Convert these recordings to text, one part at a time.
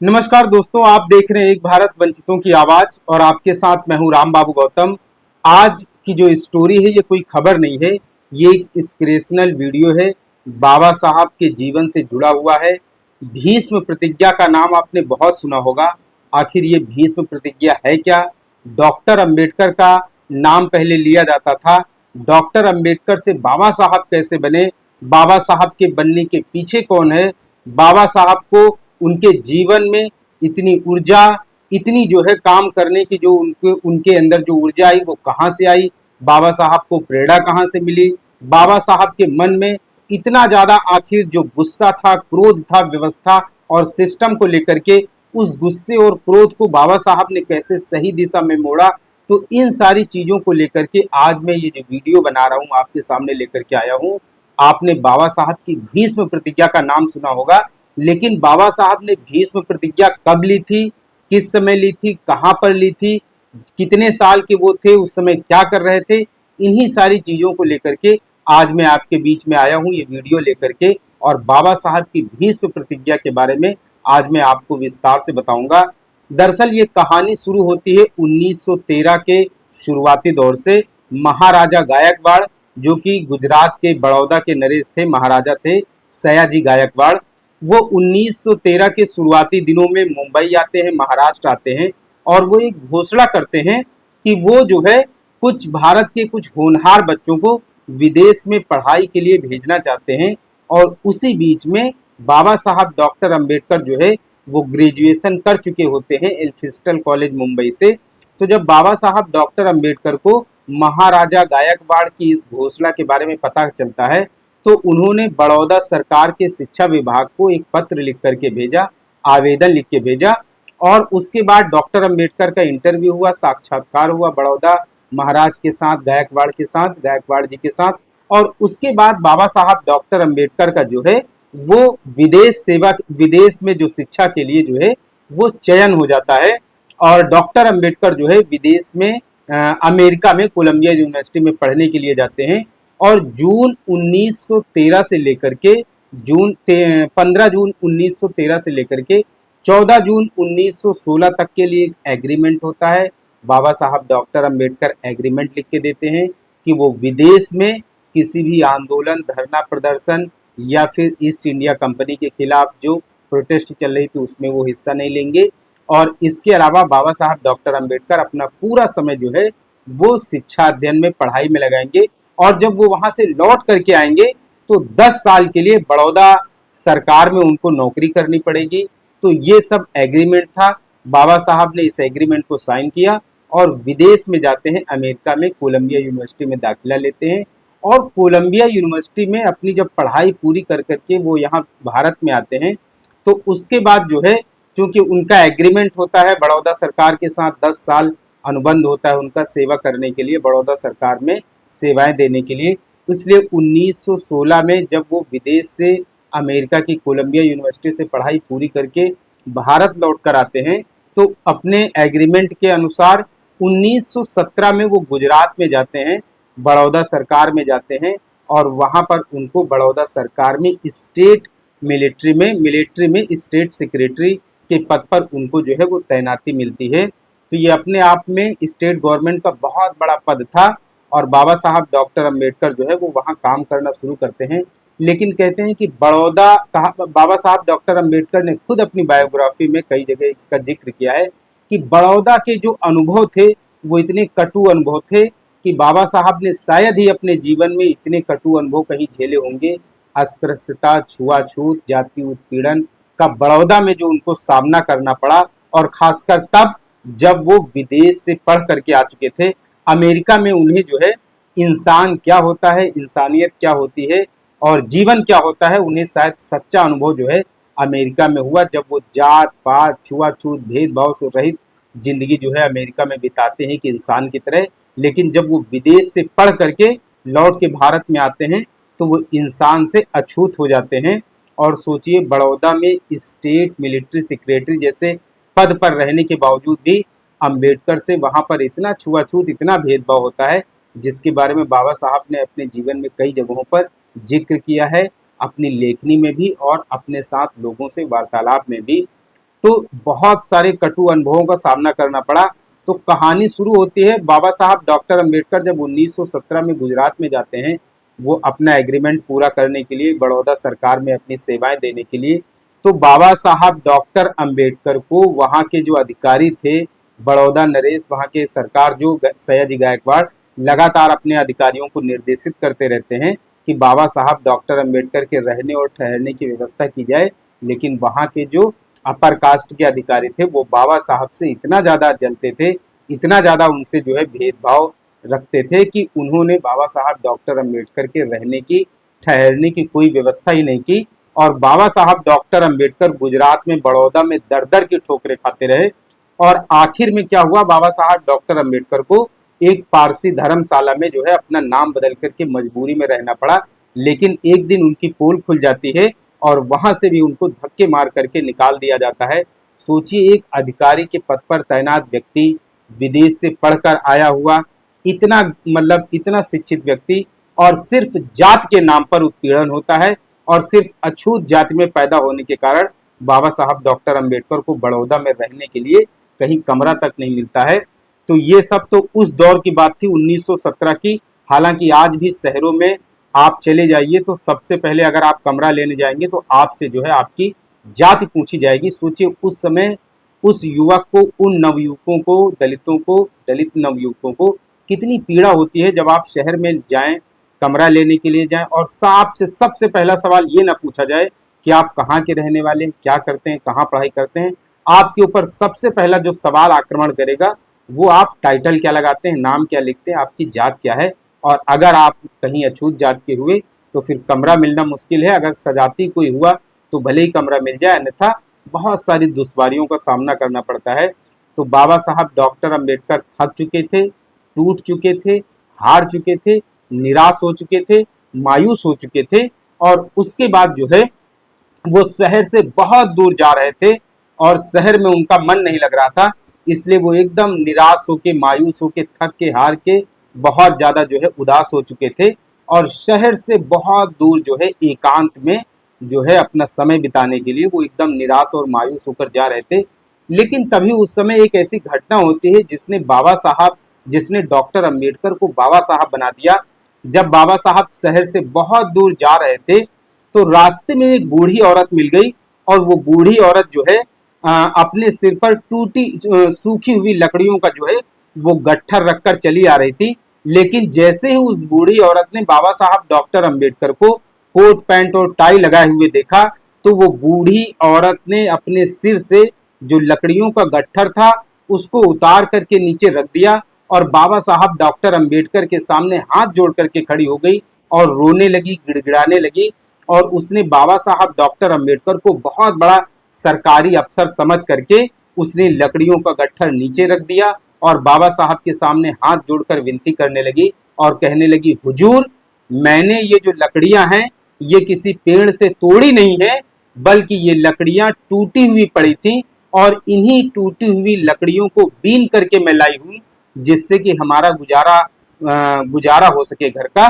नमस्कार दोस्तों, आप देख रहे हैं एक भारत वंचितों की आवाज और आपके साथ मैं हूं राम बाबू गौतम। आज की जो स्टोरी है ये कोई खबर नहीं है, ये एक इंस्पिरेशनल वीडियो है। बाबा साहब के जीवन से जुड़ा हुआ है। भीष्म प्रतिज्ञा का नाम आपने बहुत सुना होगा। आखिर ये भीष्म प्रतिज्ञा है क्या? डॉक्टर अंबेडकर का नाम पहले लिया जाता था। डॉक्टर अंबेडकर से बाबा साहब कैसे बने? बाबा साहब के बनने के पीछे कौन है? बाबा साहब को उनके जीवन में इतनी ऊर्जा, इतनी जो है काम करने की जो उनके उनके अंदर जो ऊर्जा आई वो कहाँ से आई? बाबा साहब को प्रेरणा कहाँ से मिली? बाबा साहब के मन में इतना ज्यादा आखिर जो गुस्सा था, क्रोध था व्यवस्था और सिस्टम को लेकर के, उस गुस्से और क्रोध को बाबा साहब ने कैसे सही दिशा में मोड़ा? तो इन सारी चीजों को लेकर के आज मैं ये जो वीडियो बना रहा हूँ आपके सामने लेकर के आया हूँ। आपने बाबा साहब की भीष्म प्रतिज्ञा का नाम सुना होगा, लेकिन बाबा साहब ने भीष्म प्रतिज्ञा कब ली थी, किस समय ली थी, कहां पर ली थी, कितने साल के वो थे, उस समय क्या कर रहे थे? इन्हीं सारी चीजों को लेकर के आज मैं आपके बीच में आया हूं ये वीडियो लेकर के। और बाबा साहब की भीष्म प्रतिज्ञा के बारे में आज मैं आपको विस्तार से बताऊंगा। दरअसल ये कहानी शुरू होती है 1913 के शुरुआती दौर से। महाराजा गायकवाड़, जो कि गुजरात के बड़ौदा के नरेश थे, महाराजा थे सयाजी गायकवाड़, वो 1913 के शुरुआती दिनों में मुंबई आते हैं, महाराष्ट्र आते हैं और वो एक घोषणा करते हैं कि वो जो है कुछ भारत के कुछ होनहार बच्चों को विदेश में पढ़ाई के लिए भेजना चाहते हैं। और उसी बीच में बाबा साहब डॉक्टर अंबेडकर जो है वो ग्रेजुएशन कर चुके होते हैं एल्फिस्टन कॉलेज मुंबई से। तो जब बाबा साहब डॉक्टर अंबेडकर को महाराजा गायकवाड़ की इस घोषणा के बारे में पता चलता है, तो उन्होंने बड़ौदा सरकार के शिक्षा विभाग को एक पत्र लिख करके भेजा, आवेदन लिख के भेजा। और उसके बाद डॉक्टर अंबेडकर का इंटरव्यू हुआ, साक्षात्कार हुआ बड़ौदा महाराज के साथ, गायकवाड़ के साथ, गायकवाड़ जी के साथ। और उसके बाद बाबा साहब डॉक्टर अंबेडकर का जो है वो विदेश सेवा, विदेश में जो शिक्षा के लिए जो है वो चयन हो जाता है। और डॉक्टर अंबेडकर जो है विदेश में अमेरिका में कोलंबिया यूनिवर्सिटी में पढ़ने के लिए जाते हैं। और जून 1913 से लेकर के 15 जून 1913 से लेकर के 14 जून 1916 तक के लिए एग्रीमेंट होता है। बाबा साहब डॉक्टर अंबेडकर एग्रीमेंट लिख के देते हैं कि वो विदेश में किसी भी आंदोलन, धरना प्रदर्शन या फिर ईस्ट इंडिया कंपनी के खिलाफ जो प्रोटेस्ट चल रही थी उसमें वो हिस्सा नहीं लेंगे। और इसके अलावा बाबा साहब डॉक्टर अंबेडकर अपना पूरा समय जो है वो शिक्षा अध्ययन में, पढ़ाई में लगाएंगे। और जब वो वहां से लौट करके आएंगे तो 10 साल के लिए बड़ौदा सरकार में उनको नौकरी करनी पड़ेगी। तो ये सब एग्रीमेंट था। बाबा साहब ने इस एग्रीमेंट को साइन किया और विदेश में जाते हैं, अमेरिका में कोलंबिया यूनिवर्सिटी में दाखिला लेते हैं। और कोलंबिया यूनिवर्सिटी में अपनी जब पढ़ाई पूरी कर करके वो यहाँ भारत में आते हैं, तो उसके बाद जो है, चूंकि उनका एग्रीमेंट होता है बड़ौदा सरकार के साथ, 10 साल अनुबंध होता है उनका सेवा करने के लिए, बड़ौदा सरकार में सेवाएं देने के लिए। इसलिए 1916 में जब वो विदेश से अमेरिका की कोलंबिया यूनिवर्सिटी से पढ़ाई पूरी करके भारत लौट कर आते हैं, तो अपने एग्रीमेंट के अनुसार 1917 में वो गुजरात में जाते हैं, बड़ौदा सरकार में जाते हैं। और वहां पर उनको बड़ौदा सरकार में स्टेट मिलिट्री में स्टेट सेक्रेटरी के पद पर उनको जो है वो तैनाती मिलती है। तो ये अपने आप में स्टेट गवर्नमेंट का बहुत बड़ा पद था। और बाबा साहब डॉक्टर अंबेडकर जो है वो वहाँ काम करना शुरू करते हैं। लेकिन कहते हैं कि बड़ौदा, कहा बाबा साहब डॉक्टर अंबेडकर ने खुद अपनी बायोग्राफी में कई जगह इसका जिक्र किया है कि बड़ौदा के जो अनुभव थे वो इतने कटु अनुभव थे कि बाबा साहब ने शायद ही अपने जीवन में इतने कटु अनुभव कहीं झेले होंगे। अस्पृश्यता, छुआछूत, जाति उत्पीड़न का बड़ौदा में जो उनको सामना करना पड़ा, और खासकर तब जब वो विदेश से पढ़ करके आ चुके थे। अमेरिका में उन्हें जो है इंसान क्या होता है, इंसानियत क्या होती है और जीवन क्या होता है, उन्हें शायद सच्चा अनुभव जो है अमेरिका में हुआ, जब वो जात पात, छुआछूत, भेदभाव से रहित जिंदगी जो है अमेरिका में बिताते हैं कि इंसान की तरह। लेकिन जब वो विदेश से पढ़ करके लौट के भारत में आते हैं तो वो इंसान से अछूत हो जाते हैं। और सोचिए, बड़ौदा में स्टेट मिलिट्री सेक्रेटरी जैसे पद पर रहने के बावजूद भी अंबेडकर से वहां पर इतना छुआछूत, इतना भेदभाव होता है, जिसके बारे में बाबा साहब ने अपने जीवन में कई जगहों पर जिक्र किया है, अपनी लेखनी में भी और अपने साथ लोगों से वार्तालाप में भी। तो बहुत सारे कटु अनुभवों का सामना करना पड़ा। तो कहानी शुरू होती है, बाबा साहब डॉक्टर अंबेडकर जब 1917 में गुजरात में जाते हैं, वो अपना एग्रीमेंट पूरा करने के लिए, बड़ौदा सरकार में अपनी सेवाएं देने के लिए। तो बाबा साहब डॉक्टर अंबेडकर को वहाँ के जो अधिकारी थे, बड़ौदा नरेश, वहाँ के सरकार जो सयाजी गायकवाड़, लगातार अपने अधिकारियों को निर्देशित करते रहते हैं कि बाबा साहब डॉक्टर अंबेडकर के रहने और ठहरने की व्यवस्था की जाए। लेकिन वहाँ के जो अपर कास्ट के अधिकारी थे वो बाबा साहब से इतना ज़्यादा जलते थे, इतना ज़्यादा उनसे जो है भेदभाव रखते थे कि उन्होंने बाबा साहब डॉक्टर अंबेडकर के रहने की, ठहरने की कोई व्यवस्था ही नहीं की। और बाबा साहब डॉक्टर अंबेडकर गुजरात में, बड़ौदा में दर दर की ठोकरें खाते रहे। और आखिर में क्या हुआ, बाबा साहब डॉक्टर अंबेडकर को एक पारसी धर्मशाला में जो है अपना नाम बदल करके मजबूरी में रहना पड़ा। लेकिन एक दिन उनकी पोल खुल जाती है और वहां से भी उनको धक्के मार करके निकाल दिया जाता है। सोचिए, एक अधिकारी के पद पर तैनात व्यक्ति, विदेश से पढ़कर आया हुआ, इतना मतलब इतना शिक्षित व्यक्ति, और सिर्फ जात के नाम पर उत्पीड़न होता है। और सिर्फ अछूत जाति में पैदा होने के कारण बाबा साहब डॉक्टर अंबेडकर को बड़ौदा में रहने के लिए कहीं कमरा तक नहीं मिलता है। तो ये सब तो उस दौर की बात थी, 1917 की। हालांकि आज भी शहरों में आप चले जाइए तो सबसे पहले अगर आप कमरा लेने जाएंगे तो आपसे जो है आपकी जाति पूछी जाएगी। सोचिए उस समय उस युवक को, उन नवयुवकों को, दलितों को, दलित नवयुवकों को कितनी पीड़ा होती है जब आप शहर में जाएं, कमरा लेने के लिए जाएं और आपसे सबसे पहला सवाल ये ना पूछा जाए कि आप कहाँ के रहने वाले हैं, क्या करते हैं, कहाँ पढ़ाई करते हैं। आपके ऊपर सबसे पहला जो सवाल आक्रमण करेगा वो आप टाइटल क्या लगाते हैं, नाम क्या लिखते हैं, आपकी जात क्या है। और अगर आप कहीं अछूत जात के हुए तो फिर कमरा मिलना मुश्किल है। अगर सजाती कोई हुआ तो भले ही कमरा मिल जाए, अन्यथा बहुत सारी दुश्वारियों का सामना करना पड़ता है। तो बाबा साहब डॉक्टर अंबेडकर थक चुके थे, टूट चुके थे, हार चुके थे, निराश हो चुके थे, मायूस हो चुके थे। और उसके बाद जो है वो शहर से बहुत दूर जा रहे थे और शहर में उनका मन नहीं लग रहा था। इसलिए वो एकदम निराश होके, मायूस होके, थक के, हार के, बहुत ज्यादा जो है उदास हो चुके थे और शहर से बहुत दूर जो है एकांत में जो है अपना समय बिताने के लिए वो एकदम निराश और मायूस होकर जा रहे थे। लेकिन तभी उस समय एक ऐसी घटना होती है जिसने डॉक्टर अंबेडकर को बाबा साहब बना दिया। जब बाबा साहब शहर से बहुत दूर जा रहे थे तो रास्ते में एक बूढ़ी औरत मिल गई और वो बूढ़ी औरत जो है अपने सिर पर टूटी सूखी हुई लकड़ियों का जो है वो गट्ठर रखकर चली आ रही थी। लेकिन जैसे ही उस बूढ़ी औरत ने बाबा साहब डॉक्टर अंबेडकर को कोट पैंट और टाई लगाए हुए देखा तो वो बूढ़ी औरत ने अपने सिर से जो लकड़ियों का गट्ठर था उसको उतार करके नीचे रख दिया और बाबा साहब डॉक्टर अंबेडकर के सामने हाथ जोड़ करके खड़ी हो गई और रोने लगी, गिड़गिड़ाने लगी। और उसने बाबा साहब डॉक्टर अंबेडकर को बहुत बड़ा सरकारी अफसर समझ करके उसने लकड़ियों का गट्ठर नीचे रख दिया और बाबा साहब के सामने हाथ जोड़कर विनती करने लगी और कहने लगी, हुजूर, मैंने ये जो लकड़ियां हैं ये किसी पेड़ से तोड़ी नहीं है, बल्कि ये लकड़ियां टूटी हुई पड़ी थी और इन्हीं टूटी हुई लकड़ियों को बीन करके मैं लाई हुई जिससे कि हमारा गुजारा हो सके घर का।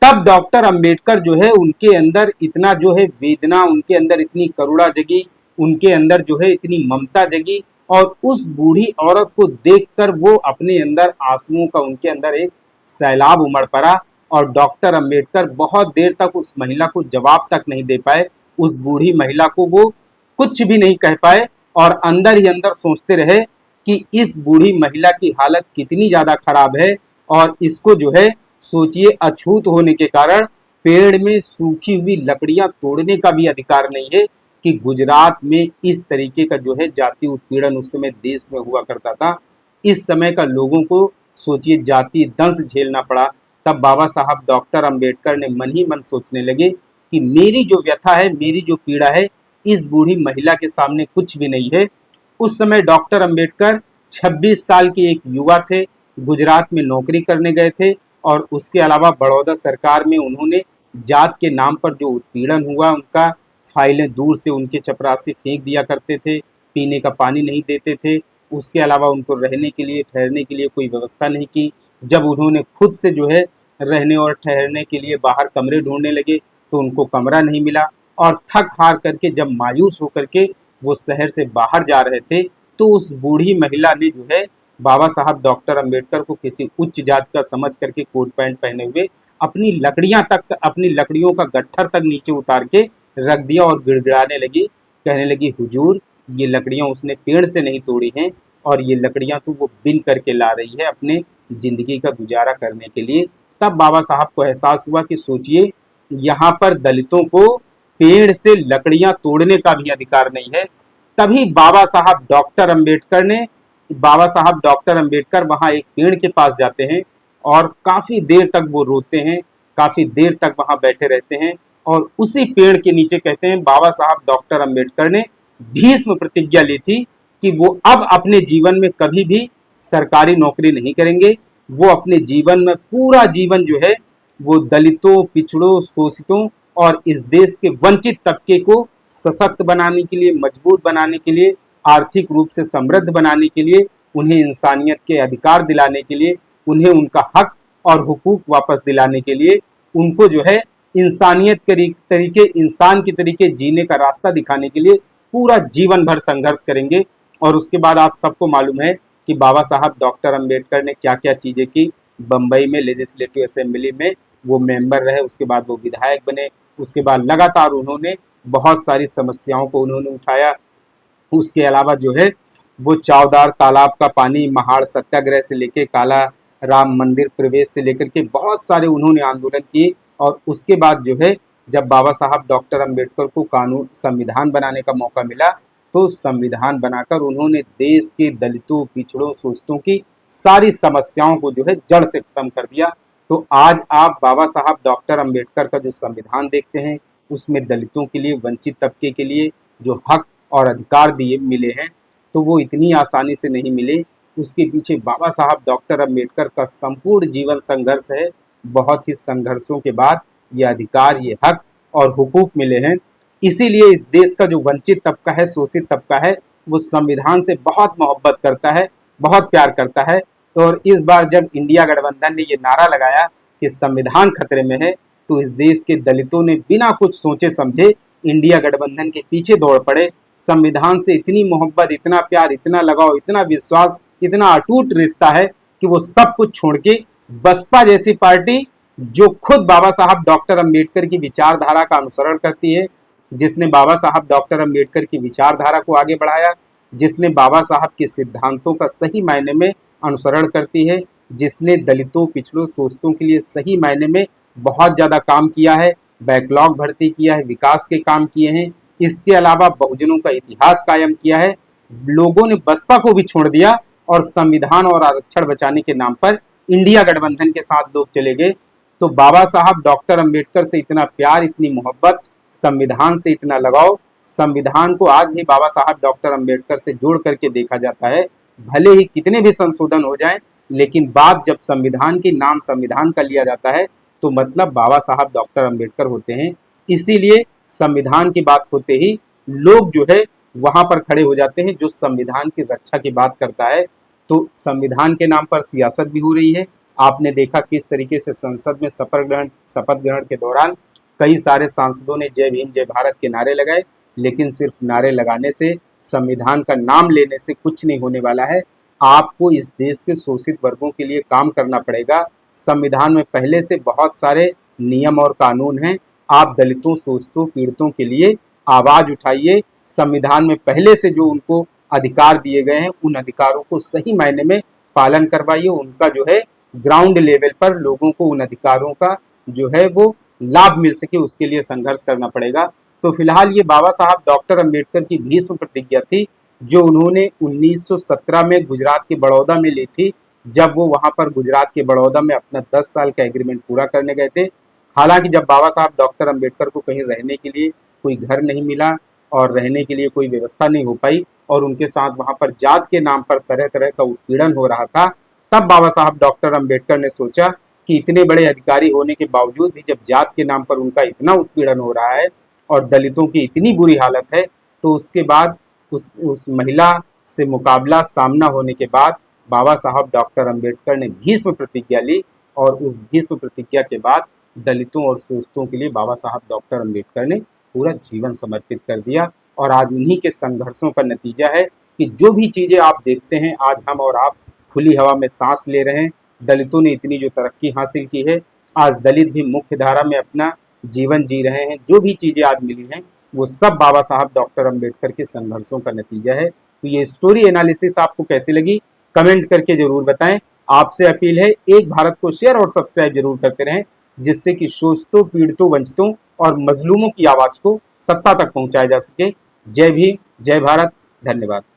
तब डॉक्टर अंबेडकर जो है उनके अंदर इतना जो है वेदना, उनके अंदर इतनी करुणा जगी, उनके अंदर जो है इतनी ममता जगी और उस बूढ़ी औरत को देखकर वो अपने अंदर आंसुओं का उनके अंदर एक सैलाब उमड़ पड़ा। और डॉक्टर अंबेडकर बहुत देर तक उस महिला को जवाब तक नहीं दे पाए, उस बूढ़ी महिला को वो कुछ भी नहीं कह पाए और अंदर ही अंदर सोचते रहे कि इस बूढ़ी महिला की हालत कितनी ज्यादा खराब है और इसको जो है सोचिए अछूत होने के कारण पेड़ में सूखी हुई लकड़ियां तोड़ने का भी अधिकार नहीं है। कि गुजरात में इस तरीके का जो है जाति उत्पीड़न उस समय देश में हुआ करता था। इस समय का लोगों को सोचिए जाति दंश झेलना पड़ा। तब बाबा साहब डॉक्टर अंबेडकर ने मन ही मन सोचने लगे कि मेरी जो व्यथा है, मेरी जो पीड़ा है, इस बूढ़ी महिला के सामने कुछ भी नहीं है। उस समय डॉक्टर अंबेडकर 26 साल के एक युवा थे, गुजरात में नौकरी करने गए थे और उसके अलावा बड़ौदा सरकार में उन्होंने जात के नाम पर जो उत्पीड़न हुआ उनका, फाइलें दूर से उनके चपरासी फेंक दिया करते थे, पीने का पानी नहीं देते थे, उसके अलावा उनको रहने के लिए, ठहरने के लिए कोई व्यवस्था नहीं की। जब उन्होंने खुद से जो है रहने और ठहरने के लिए बाहर कमरे ढूंढने लगे तो उनको कमरा नहीं मिला और थक हार करके जब मायूस होकर के वो शहर से बाहर जा रहे थे, तो उस बूढ़ी महिला ने जो है बाबा साहब डॉक्टर अंबेडकर को किसी उच्च जात का समझ करके कोट पैंट पहने हुए अपनी लकड़ियों का गट्ठर तक नीचे उतार के रख दिया और गिड़गिड़ाने लगी, कहने लगी, हुजूर ये लकड़ियां उसने पेड़ से नहीं तोड़ी हैं और ये लकड़ियां तो वो बिन करके ला रही है अपने जिंदगी का गुजारा करने के लिए। तब बाबा साहब को एहसास हुआ कि सोचिए, यहाँ पर दलितों को पेड़ से लकड़ियां तोड़ने का भी अधिकार नहीं है। तभी बाबा साहब डॉक्टर अंबेडकर वहां एक पेड़ के पास जाते हैं और काफी देर तक वो रोते हैं, काफी देर तक वहां बैठे रहते हैं और उसी पेड़ के नीचे कहते हैं बाबा साहब डॉक्टर अंबेडकर ने भीष्म प्रतिज्ञा ली थी कि वो अब अपने जीवन में कभी भी सरकारी नौकरी नहीं करेंगे। वो अपने जीवन में पूरा जीवन जो है वो दलितों, पिछड़ों, शोषितों और इस देश के वंचित तबके को सशक्त बनाने के लिए, मजबूत बनाने के लिए, आर्थिक रूप से समृद्ध बनाने के लिए, उन्हें इंसानियत के अधिकार दिलाने के लिए, उन्हें उनका हक और हुकूक वापस दिलाने के लिए, उनको जो है इंसानियत के तरीके, इंसान के तरीके जीने का रास्ता दिखाने के लिए पूरा जीवन भर संघर्ष करेंगे। और उसके बाद आप सबको मालूम है कि बाबा साहब डॉक्टर अंबेडकर ने क्या क्या चीज़ें की। बम्बई में लेजिस्लेटिव असेंबली में वो मेंबर रहे, उसके बाद वो विधायक बने, उसके बाद लगातार उन्होंने बहुत सारी समस्याओं को उन्होंने उठाया। उसके अलावा जो है वो चौदार तालाब का पानी, महाड़ सत्याग्रह से लेकर काला राम मंदिर प्रवेश से लेकर के बहुत सारे उन्होंने आंदोलन किए। और उसके बाद जो है जब बाबा साहब डॉक्टर अंबेडकर को कानून संविधान बनाने का मौका मिला, तो संविधान बनाकर उन्होंने देश के दलितों, पिछड़ों, शोषितों की सारी समस्याओं को जो है जड़ से खत्म कर दिया। तो आज आप बाबा साहब डॉक्टर अंबेडकर का जो संविधान देखते हैं, उसमें दलितों के लिए, वंचित तबके के लिए जो हक और अधिकार दिए मिले हैं, तो वो इतनी आसानी से नहीं मिले। उसके पीछे बाबा साहब डॉक्टर अंबेडकर का संपूर्ण जीवन संघर्ष है। बहुत ही संघर्षों के बाद ये अधिकार, ये हक और हुकूक मिले हैं। इसीलिए इस देश का जो वंचित तबका है, शोषित तबका है, वो संविधान से बहुत मोहब्बत करता है, बहुत प्यार करता है। और इस बार जब इंडिया गठबंधन ने ये नारा लगाया कि संविधान खतरे में है, तो इस देश के दलितों ने बिना कुछ सोचे समझे इंडिया गठबंधन के पीछे दौड़ पड़े। संविधान से इतनी मोहब्बत, इतना प्यार, इतना लगाव, इतना विश्वास, इतना अटूट रिश्ता है कि वो सब कुछ छोड़ के बसपा जैसी पार्टी, जो खुद बाबा साहब डॉक्टर अंबेडकर की विचारधारा का अनुसरण करती है, जिसने बाबा साहब डॉक्टर अंबेडकर की विचारधारा को आगे बढ़ाया, जिसने बाबा साहब के सिद्धांतों का सही मायने में अनुसरण करती है, जिसने दलितों, पिछड़ों, शोषितों के लिए सही मायने में बहुत ज़्यादा काम किया है, बैकलॉग भर्ती किया है, विकास के काम किए हैं, इसके अलावा बहुजनों का इतिहास कायम किया है। लोगों ने बसपा को भी छोड़ दिया और संविधान और आरक्षण बचाने के नाम पर इंडिया गठबंधन के साथ लोग चले गए। तो बाबा साहब डॉक्टर अंबेडकर से इतना प्यार, इतनी मोहब्बत, संविधान से इतना लगाव, संविधान को आज भी बाबा साहब डॉक्टर अंबेडकर से जोड़ करके देखा जाता है। भले ही कितने भी संशोधन हो जाएं, लेकिन बात जब संविधान के नाम संविधान का लिया जाता है, तो मतलब बाबा साहब डॉक्टर अंबेडकर होते हैं। इसीलिए संविधान की बात होते ही लोग जो है वहां पर खड़े हो जाते हैं, जो संविधान की रक्षा की बात करता है। तो संविधान के नाम पर सियासत भी हो रही है। आपने देखा किस तरीके से संसद में शपथ ग्रहण के दौरान कई सारे सांसदों ने जय भीम, जय भारत के नारे लगाए, लेकिन सिर्फ नारे लगाने से, संविधान का नाम लेने से कुछ नहीं होने वाला है। आपको इस देश के शोषित वर्गों के लिए काम करना पड़ेगा। संविधान में पहले से बहुत सारे नियम और कानून हैं। आप दलितों, शोषितों, पीड़ितों के लिए आवाज उठाइए। संविधान में पहले से जो उनको अधिकार दिए गए हैं, उन अधिकारों को सही मायने में पालन करवाइए। उनका जो है ग्राउंड लेवल पर लोगों को उन अधिकारों का जो है वो लाभ मिल सके, उसके लिए संघर्ष करना पड़ेगा। तो फिलहाल ये बाबा साहब डॉक्टर अंबेडकर की भीष्म प्रतिज्ञा थी, जो उन्होंने 1917 में गुजरात के बड़ौदा में ली थी, जब वो वहां पर गुजरात के बड़ौदा में अपना 10 साल का एग्रीमेंट पूरा करने गए थे। हालांकि जब बाबा साहब डॉक्टर अंबेडकर को कहीं रहने के लिए कोई घर नहीं मिला और रहने के लिए कोई व्यवस्था नहीं हो पाई, और उनके साथ वहां पर जात के नाम पर तरह तरह का उत्पीड़न हो रहा था, तब बाबा साहब डॉक्टर अंबेडकर ने सोचा कि इतने बड़े अधिकारी होने के बावजूद भी जब जात के नाम पर उनका इतना उत्पीड़न हो रहा है और दलितों की इतनी बुरी हालत है, तो उसके बाद उस महिला से मुकाबला, सामना होने के बाद बाबा साहब डॉक्टर अंबेडकर ने भीष्म प्रतिज्ञा ली। और उस भीष्म प्रतिज्ञा के बाद दलितों और शोषितों के लिए बाबा साहब डॉक्टर अंबेडकर ने पूरा जीवन समर्पित कर दिया। और आज उन्हीं के संघर्षों का नतीजा है कि जो भी चीज़ें आप देखते हैं आज हम और आप खुली हवा में सांस ले रहे हैं। दलितों ने इतनी जो तरक्की हासिल की है, आज दलित भी मुख्य धारा में अपना जीवन जी रहे हैं। जो भी चीज़ें आज मिली हैं वो सब बाबा साहब डॉक्टर अंबेडकर के संघर्षों का नतीजा है। तो ये स्टोरी एनालिसिस आपको कैसी लगी कमेंट करके जरूर बताएं। आपसे अपील है एक भारत को शेयर और सब्सक्राइब जरूर करते रहें, जिससे कि शोषितों, पीड़ितों, वंचितों और मजलूमों की आवाज को सत्ता तक पहुंचाया जा सके। जय भीम, जय भारत, धन्यवाद।